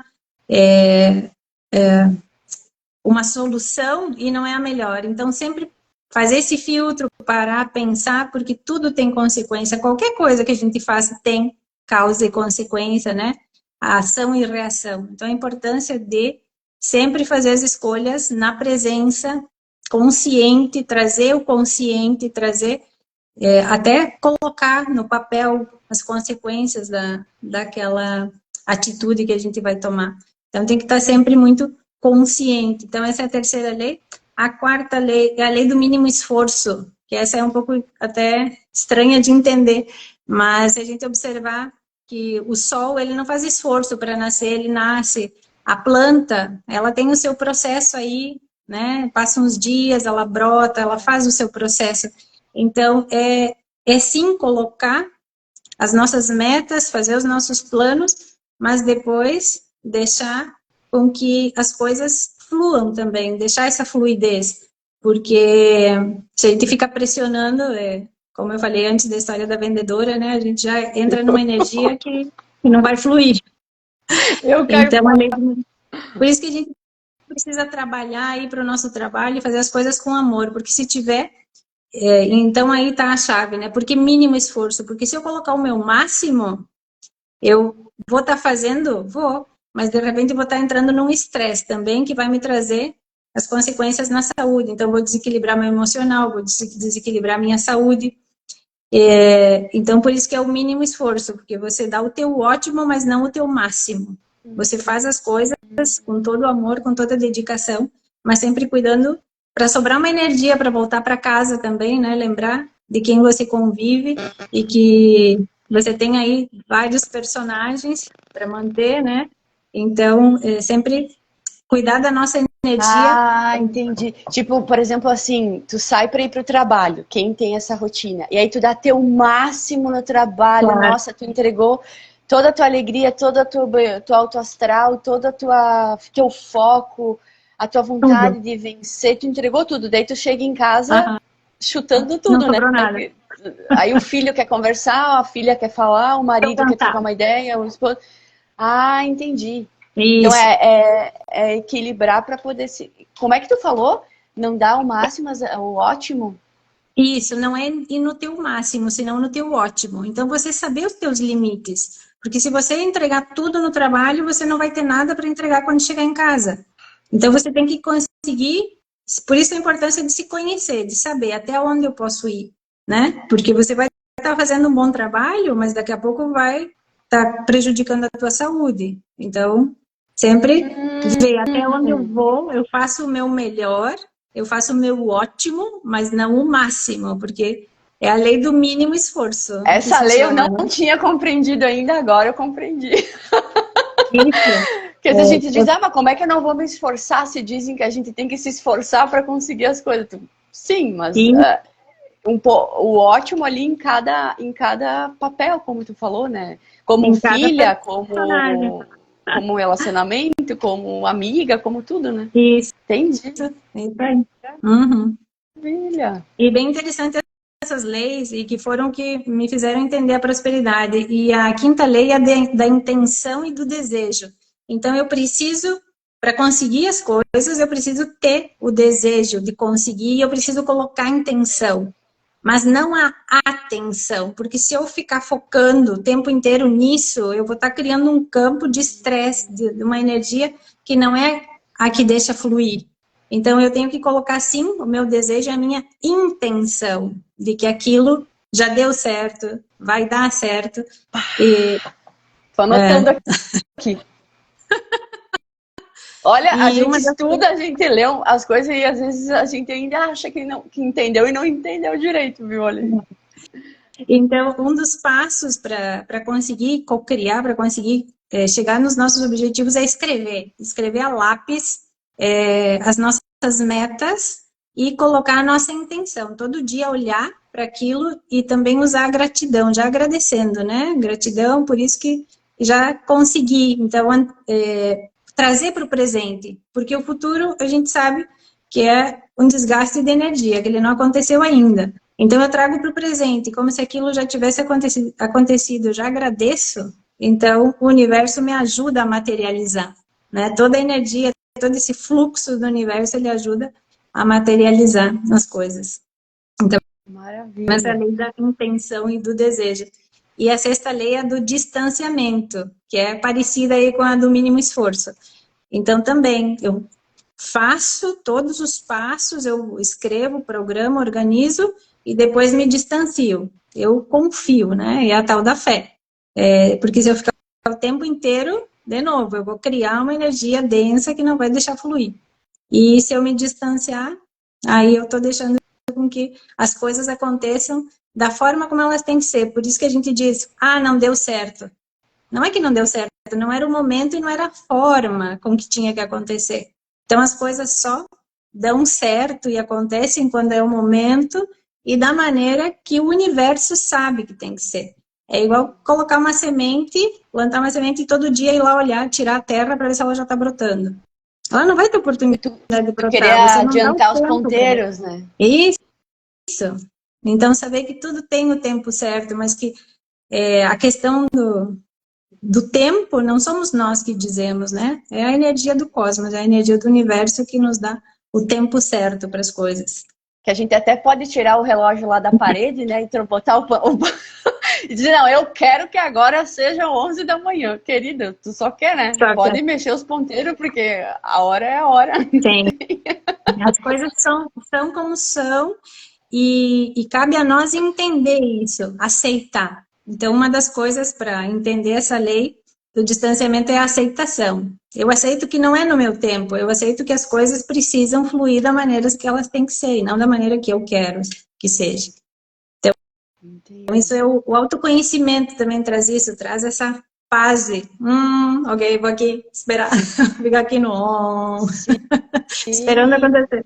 uma solução e não é a melhor. Então, sempre fazer esse filtro, parar, pensar, porque tudo tem consequência. Qualquer coisa que a gente faça tem causa e consequência, né? A ação e reação. Então, a importância de sempre fazer as escolhas na presença consciente, trazer o consciente, trazer, até colocar no papel as consequências daquela atitude que a gente vai tomar. Então, tem que estar sempre muito consciente. Então, essa é a terceira lei. A quarta lei é a lei do mínimo esforço, que essa é um pouco até estranha de entender, mas se a gente observar que o sol, ele não faz esforço para nascer, ele nasce. A planta, ela tem o seu processo aí, né? Passa uns dias, ela brota, ela faz o seu processo. Então, é sim colocar as nossas metas, fazer os nossos planos, mas depois deixar com que as coisas fluam também, deixar essa fluidez, porque se a gente fica pressionando, como eu falei antes da história da vendedora, né, a gente já entra numa energia que não vai fluir. Eu quero então, por isso que a gente precisa trabalhar aí para o nosso trabalho e fazer as coisas com amor, porque se tiver, então aí está a chave, né? Porque mínimo esforço, porque se eu colocar o meu máximo, eu vou estar fazendo, mas de repente eu vou estar entrando num estresse também que vai me trazer as consequências na saúde. Então, eu vou desequilibrar meu emocional, vou desequilibrar minha saúde. Então, por isso que é o mínimo esforço, porque você dá o teu ótimo, mas não o teu máximo. Você faz as coisas com todo o amor, com toda a dedicação, mas sempre cuidando para sobrar uma energia para voltar para casa também, né? Lembrar de quem você convive e que você tem aí vários personagens para manter, né? Então, sempre cuidar da nossa energia. Ah, entendi. Tipo, por exemplo, assim, tu sai para ir pro trabalho, quem tem essa rotina, e aí tu dá teu máximo no trabalho, Claro. Nossa, tu entregou toda a tua alegria, toda a tua auto astral, toda a teu foco, a tua vontade de vencer, tu entregou tudo, daí tu chega em casa chutando tudo, não sobrou nada. Aí o filho quer conversar, a filha quer falar, o marido quer trocar uma ideia, o esposo... Ah, entendi. Isso. Então é equilibrar para poder se... Como é que tu falou? Não dá o máximo, mas o ótimo? Isso, não é ir no teu máximo, senão no teu ótimo. Então, você saber os teus limites. Porque se você entregar tudo no trabalho, você não vai ter nada para entregar quando chegar em casa. Então, você tem que conseguir... Por isso a importância de se conhecer, de saber até onde eu posso ir, né? Porque você vai estar fazendo um bom trabalho, mas daqui a pouco vai estar prejudicando a tua saúde. Então, sempre ver até onde eu vou, eu faço o meu melhor, eu faço o meu ótimo, mas não o máximo, porque é a lei do mínimo esforço. Essa lei eu não tinha compreendido ainda, agora eu compreendi. Porque a gente diz, mas como é que eu não vou me esforçar se dizem que a gente tem que se esforçar para conseguir as coisas? Sim, mas o ótimo ali em cada papel, como tu falou, né? Como filha, como relacionamento, como amiga, como tudo, né? Isso. Entendi. Uhum. Filha. E bem interessante essas leis e que foram que me fizeram entender a prosperidade. E a quinta lei é da intenção e do desejo. Então, eu preciso, para conseguir as coisas, eu preciso ter o desejo de conseguir, eu preciso colocar a intenção. Mas não a atenção, porque se eu ficar focando o tempo inteiro nisso, eu vou estar criando um campo de estresse, de uma energia que não é a que deixa fluir. Então, eu tenho que colocar, sim, o meu desejo, a minha intenção de que aquilo já deu certo, vai dar certo. Tô anotando aqui. Olha, a gente estuda, a gente lê as coisas e às vezes a gente ainda acha que entendeu e não entendeu direito, viu? Olha. Então, um dos passos para conseguir co-criar, para conseguir chegar nos nossos objetivos é escrever a lápis as nossas metas e colocar a nossa intenção. Todo dia olhar para aquilo e também usar a gratidão, já agradecendo, né? Gratidão, por isso que já consegui. Então, trazer para o presente, porque o futuro a gente sabe que é um desgaste de energia, que ele não aconteceu ainda. Então, eu trago para o presente, como se aquilo já tivesse acontecido, eu já agradeço, então o universo me ajuda a materializar, né? Toda a energia, todo esse fluxo do universo, ele ajuda a materializar as coisas. Então, Maravilha. essa é a lei da intenção e do desejo. E a sexta lei é do distanciamento, que é parecida aí com a do mínimo esforço. Então, também, eu faço todos os passos, eu escrevo, programo, organizo e depois me distancio. Eu confio, né? É a tal da fé. Porque se eu ficar o tempo inteiro, de novo, eu vou criar uma energia densa que não vai deixar fluir. E se eu me distanciar, aí eu estou deixando com que as coisas aconteçam da forma como elas têm que ser. Por isso que a gente diz, não deu certo. Não é que não deu certo, não era o momento e não era a forma com que tinha que acontecer. Então, as coisas só dão certo e acontecem quando é o momento e da maneira que o universo sabe que tem que ser. É igual colocar uma semente, plantar uma semente e todo dia ir lá olhar, tirar a terra para ver se ela já está brotando. Ela não vai ter oportunidade de brotar. Querer adiantar os ponteiros, né? Isso. Então, saber que tudo tem o tempo certo, mas que a questão do tempo não somos nós que dizemos, né? É a energia do cosmos, é a energia do universo que nos dá o tempo certo para as coisas. Que a gente até pode tirar o relógio lá da parede, né? E botar e dizer, não, eu quero que agora seja 11 da manhã. Querida, tu só quer, né? Pode mexer os ponteiros, porque a hora é a hora. Sim. As coisas são como são e cabe a nós entender isso, aceitar. Então, uma das coisas para entender essa lei do distanciamento é a aceitação. Eu aceito que não é no meu tempo, eu aceito que as coisas precisam fluir da maneira que elas têm que ser, e não da maneira que eu quero que seja. Então, isso é o autoconhecimento também traz isso, traz essa paz de, ok, vou aqui esperar, ficar aqui no on, esperando acontecer.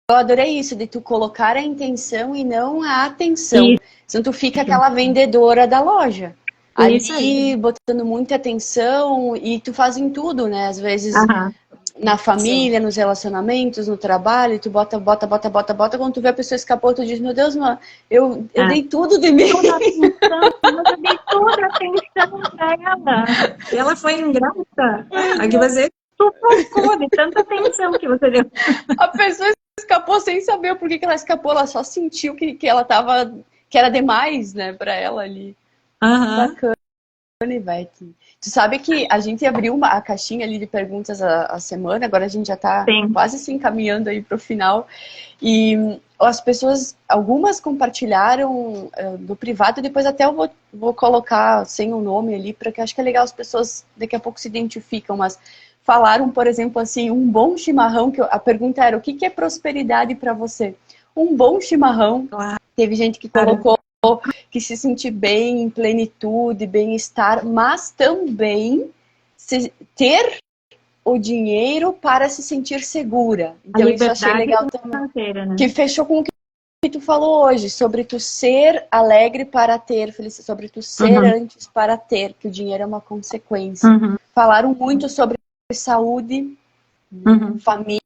Eu adorei isso, de tu colocar a intenção e não a atenção. Senão tu fica aquela vendedora da loja. Ali, botando muita atenção, e tu faz em tudo, né? Às vezes, na família, nos relacionamentos, no trabalho, tu bota, quando tu vê a pessoa escapou, tu diz, meu Deus, mano, eu dei tudo de mim. Toda a atenção, eu dei toda a atenção pra ela. E ela foi ingrata. Aqui você sufocou de tanta atenção que você deu. A pessoa escapou sem saber o porquê que ela escapou, ela só sentiu que ela tava, que era demais, né, pra ela ali. Bacana, Ivete. Tu sabe que a gente abriu a caixinha ali de perguntas a semana, agora a gente já tá quase se encaminhando aí pro final. E as pessoas, algumas compartilharam do privado, depois até eu vou colocar sem o nome ali, porque acho que é legal, as pessoas daqui a pouco se identificam, mas falaram, por exemplo, assim, um bom chimarrão, que a pergunta era, o que é prosperidade para você? Um bom chimarrão, teve gente que colocou que se sentir bem, em plenitude, bem-estar, mas também ter o dinheiro para se sentir segura. Então isso eu achei legal também, né? Que fechou com o que tu falou hoje, sobre tu ser alegre para ter felicidade, sobre tu ser antes para ter, que o dinheiro é uma consequência. Falaram muito sobre saúde, família,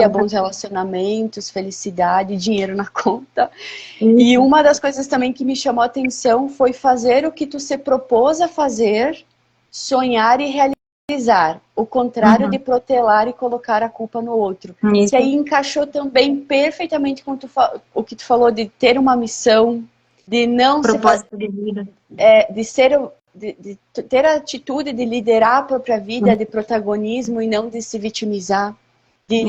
bons relacionamentos, felicidade, dinheiro na conta. E uma das coisas também que me chamou a atenção foi fazer o que tu se propôs a fazer, sonhar e realizar. O contrário de protelar e colocar a culpa no outro. Que aí encaixou também perfeitamente com o que tu falou de ter uma missão, de não propósito de vida. De ter a atitude de liderar a própria vida, de protagonismo e não de se vitimizar. De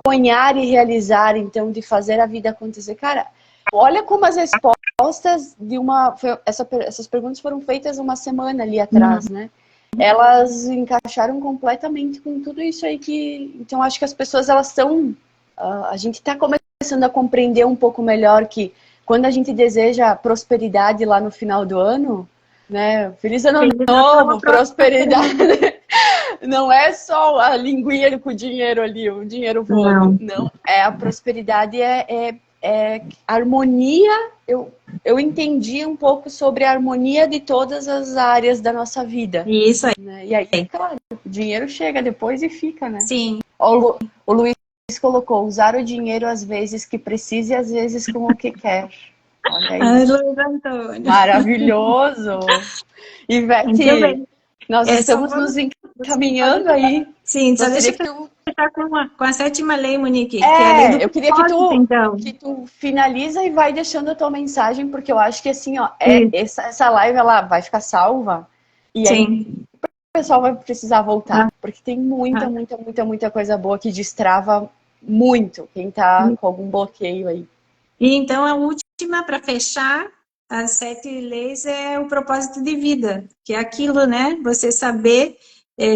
sonhar e realizar, então, de fazer a vida acontecer. Cara, olha como as respostas de essas perguntas foram feitas uma semana ali atrás, né? Elas encaixaram completamente com tudo isso aí então, acho que as pessoas, elas estão... a gente está começando a compreender um pouco melhor que quando a gente deseja prosperidade lá no final do ano, né? Feliz ano novo, prosperidade... Não é só a linguinha com o dinheiro ali, o dinheiro voando. Não, a prosperidade é harmonia. Eu entendi um pouco sobre a harmonia de todas as áreas da nossa vida. Isso aí. Né? E aí, claro, o dinheiro chega depois e fica, né? Sim. Ó, o Luiz colocou, usar o dinheiro às vezes que precisa e às vezes com o que quer. Olha Ai, isso. Luiz Antônio. Maravilhoso. Muito Ivete, bem. nós Só estamos vamos... nos encaminhando aí. Sim, só deixa Gostaria eu que tu... fechar com a sétima lei, Monique, que é a lei do Eu queria que propósito, então. tu finaliza e vai deixando a tua mensagem, porque eu acho que assim, ó, Sim, essa live ela vai ficar salva e aí sim. o pessoal vai precisar Ah, voltar, porque tem ah. muita coisa boa que destrava muito quem tá com algum bloqueio aí. E então a última, para fechar, as 7 leis é o propósito de vida, que é aquilo, né? Você saber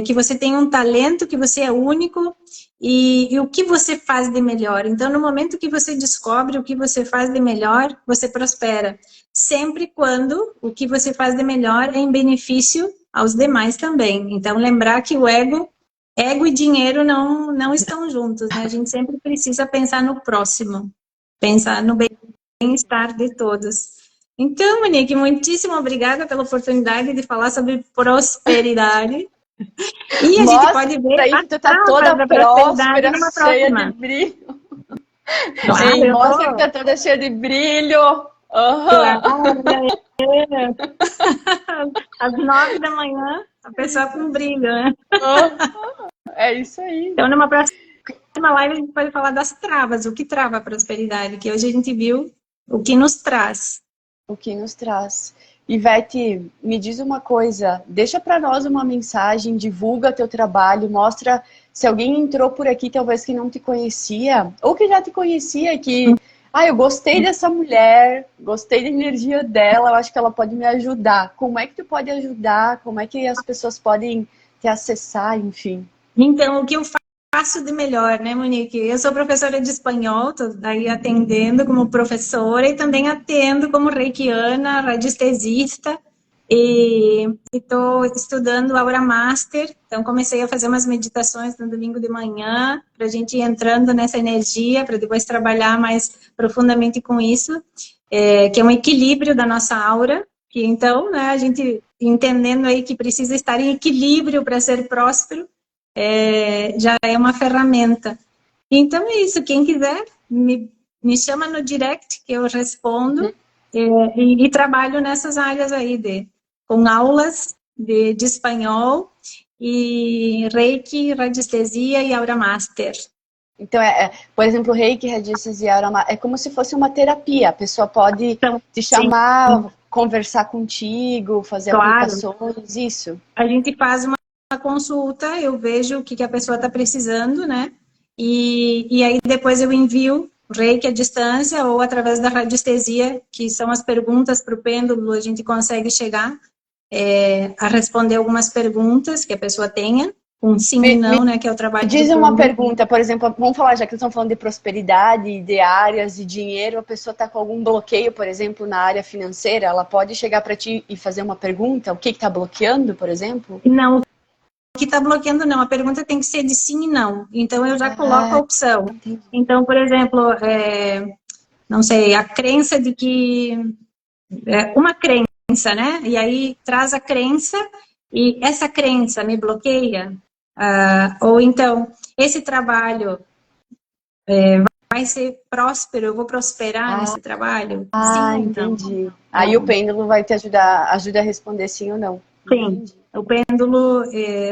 que você tem um talento, que você é único e o que você faz de melhor. Então, no momento que você descobre o que você faz de melhor, você prospera. Sempre quando o que você faz de melhor é em benefício aos demais também. Então, lembrar que o ego e dinheiro não estão juntos, né? A gente sempre precisa pensar no próximo. Pensar no bem-estar de todos. Então, Monique, muitíssimo obrigada pela oportunidade de falar sobre prosperidade. E a gente Mostra pode ver aí as que tu tá travas toda da prosperidade próspera, numa cheia de próxima. brilho. Claro, Ei, eu mostra que tô. tá toda cheia de brilho. Claro, Aham. é. Às 9 da manhã, a pessoa com brilho, né? É isso aí. Então, numa próxima live, a gente pode falar das travas, o que trava a prosperidade, que hoje a gente viu o que nos traz. O que nos traz. Ivete, me diz uma coisa, deixa para nós uma mensagem, divulga teu trabalho, mostra se alguém entrou por aqui, talvez que não te conhecia, ou que já te conhecia, que, eu gostei dessa mulher, gostei da energia dela, eu acho que ela pode me ajudar. Como é que tu pode ajudar? Como é que as pessoas podem te acessar, enfim? Então, o que eu faço de melhor, né, Monique? Eu sou professora de espanhol, estou aí atendendo como professora e também atendo como reikiana, radiestesista e estou estudando Aura Master. Então, comecei a fazer umas meditações no domingo de manhã para a gente ir entrando nessa energia, para depois trabalhar mais profundamente com isso, que é um equilíbrio da nossa aura. Que então, né, a gente entendendo aí que precisa estar em equilíbrio para ser próspero, já é uma ferramenta. Então é isso, quem quiser me chama no direct que eu respondo e trabalho nessas áreas aí com aulas de espanhol e Reiki, radiestesia e Aura Master. Então, por exemplo, o Reiki, radiestesia, é como se fosse uma terapia. A pessoa pode Então, te sim, chamar, conversar contigo, fazer claro. aplicações, isso. A gente faz uma consulta, eu vejo o que a pessoa está precisando, né? E aí depois eu envio Reiki à distância ou através da radiestesia, que são as perguntas para o pêndulo, a gente consegue chegar a responder algumas perguntas que a pessoa tenha, com sim e Me não, né? Que é o trabalho do diz uma pêndulo. pergunta, por exemplo, vamos falar, já que estão falando de prosperidade, de áreas, de dinheiro, a pessoa está com algum bloqueio, por exemplo, na área financeira, ela pode chegar para ti e fazer uma pergunta? O que está bloqueando, por exemplo? Não, o que está bloqueando não, a pergunta tem que ser de sim e não. Então eu já coloco a Ah, opção. entendi. Então, por exemplo, não sei, a crença de que uma crença, né? E aí traz a crença e essa crença me bloqueia. Ou então, esse trabalho vai ser próspero, eu vou prosperar Ah, nesse trabalho? Sim ou não? entendi. Aí o pêndulo vai te ajudar, ajuda a responder sim ou não. Sim, Entendi. o pêndulo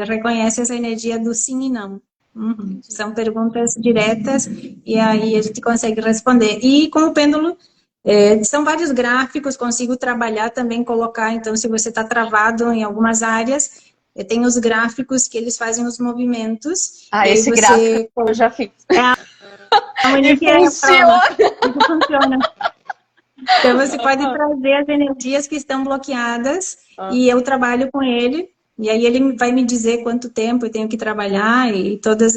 reconhece essa energia do sim e não. Entendi. São perguntas diretas e aí a gente consegue responder. E com o pêndulo, são vários gráficos, consigo trabalhar também, colocar. Então, se você está travado em algumas áreas, tem os gráficos que eles fazem os movimentos. E aí Esse gráfico você. eu já fiz. A E Monique é a prova. funciona! Isso funciona. Então, você pode trazer as energias que estão bloqueadas e eu trabalho com ele. E aí ele vai me dizer quanto tempo eu tenho que trabalhar e todas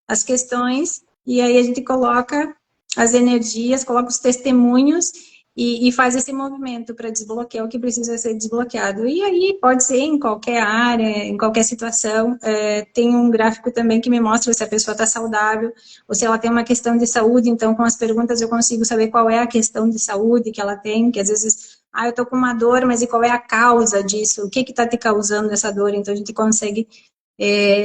as questões. E aí a gente coloca as energias, coloca os testemunhos e faz esse movimento para desbloquear o que precisa ser desbloqueado. E aí pode ser em qualquer área, em qualquer situação. Tem um gráfico também que me mostra se a pessoa está saudável ou se ela tem uma questão de saúde. Então, com as perguntas eu consigo saber qual é a questão de saúde que ela tem, que às vezes, eu estou com uma dor, mas e qual é a causa disso? O que está te causando essa dor? Então, a gente consegue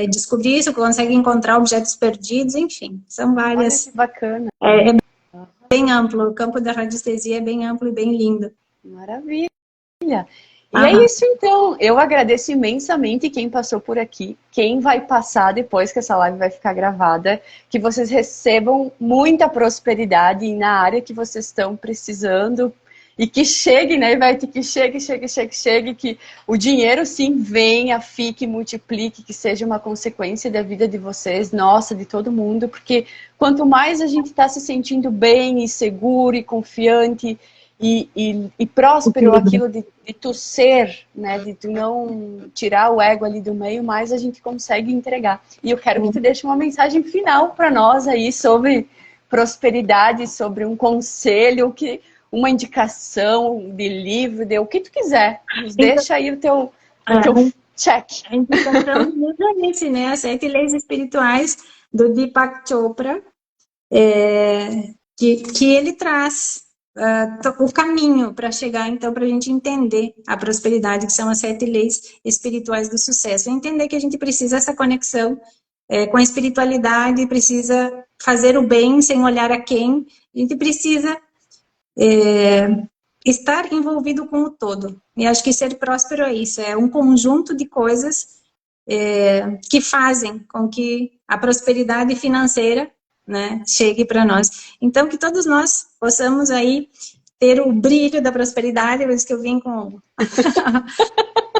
descobrir isso, consegue encontrar objetos perdidos, enfim, são várias. Olha que bacana. É bem amplo, o campo da radiestesia é bem amplo e bem lindo. Maravilha. E é isso então, eu agradeço imensamente quem passou por aqui, quem vai passar depois que essa live vai ficar gravada, que vocês recebam muita prosperidade na área que vocês estão precisando e que chegue, né, Ivete, que chegue, que o dinheiro sim venha, fique, multiplique, que seja uma consequência da vida de vocês, nossa, de todo mundo, porque quanto mais a gente está se sentindo bem e seguro e confiante e próspero aquilo de tu ser, né, de tu não tirar o ego ali do meio, mais a gente consegue entregar. E eu quero que tu deixe uma mensagem final para nós aí sobre prosperidade, sobre um conselho, uma indicação de livro, de o que tu quiser. Nos deixa aí o teu check. A indicação é esse, né? As 7 leis espirituais do Deepak Chopra, que ele traz o caminho para chegar, então, para a gente entender a prosperidade, que são as 7 leis espirituais do sucesso. Entender que a gente precisa essa conexão com a espiritualidade, precisa fazer o bem sem olhar a quem, a gente precisa estar envolvido com o todo. E acho que ser próspero é isso, é um conjunto de coisas que fazem com que a prosperidade financeira, né, chegue para nós. Então, que todos nós possamos aí ter o brilho da prosperidade, por isso que eu vim com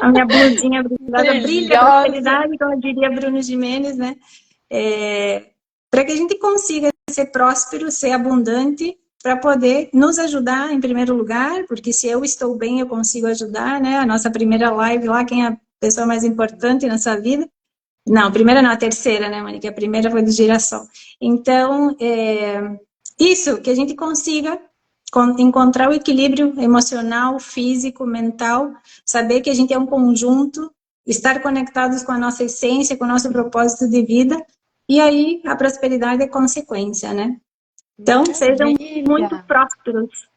a minha blusinha brilhosa, brilho da prosperidade, como diria Bruno Gimenez, né, para que a gente consiga ser próspero, ser abundante, para poder nos ajudar em primeiro lugar, porque se eu estou bem, eu consigo ajudar, né? A nossa primeira live lá, quem é a pessoa mais importante na sua vida? Não, a primeira não, a terceira, né, Monique? A primeira foi do Girassol. Então, isso, que a gente consiga encontrar o equilíbrio emocional, físico, mental, saber que a gente é um conjunto, estar conectados com a nossa essência, com o nosso propósito de vida, e aí a prosperidade é consequência, né? Então, sejam muito prósperos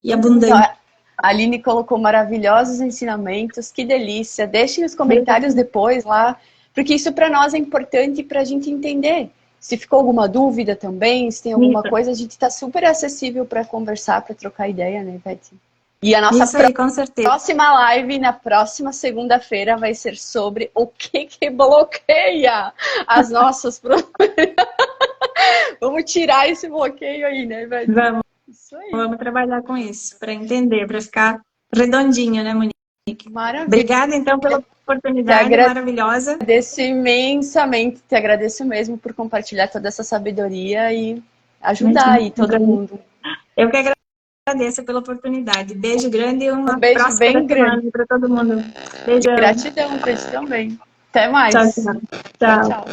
e abundantes. A Aline colocou maravilhosos ensinamentos, que delícia. Deixem os comentários depois lá, porque isso para nós é importante para a gente entender. Se ficou alguma dúvida também, se tem alguma coisa, a gente está super acessível para conversar, para trocar ideia, né, Beth? E a nossa próxima live, na próxima segunda-feira, vai ser sobre o que bloqueia as nossas prosperidades. Vamos tirar esse bloqueio aí, né, velho? Vamos. Isso aí. Vamos trabalhar com isso, para entender, para ficar redondinho, né, Monique? Maravilha. Obrigada, então, pela oportunidade maravilhosa. Agradeço imensamente, te agradeço mesmo por compartilhar toda essa sabedoria e ajudar aí todo mundo. Eu que agradeço pela oportunidade. Beijo grande e uma beijo bem grande para todo mundo. Beijão. Gratidão para ti também. Até mais. Tchau.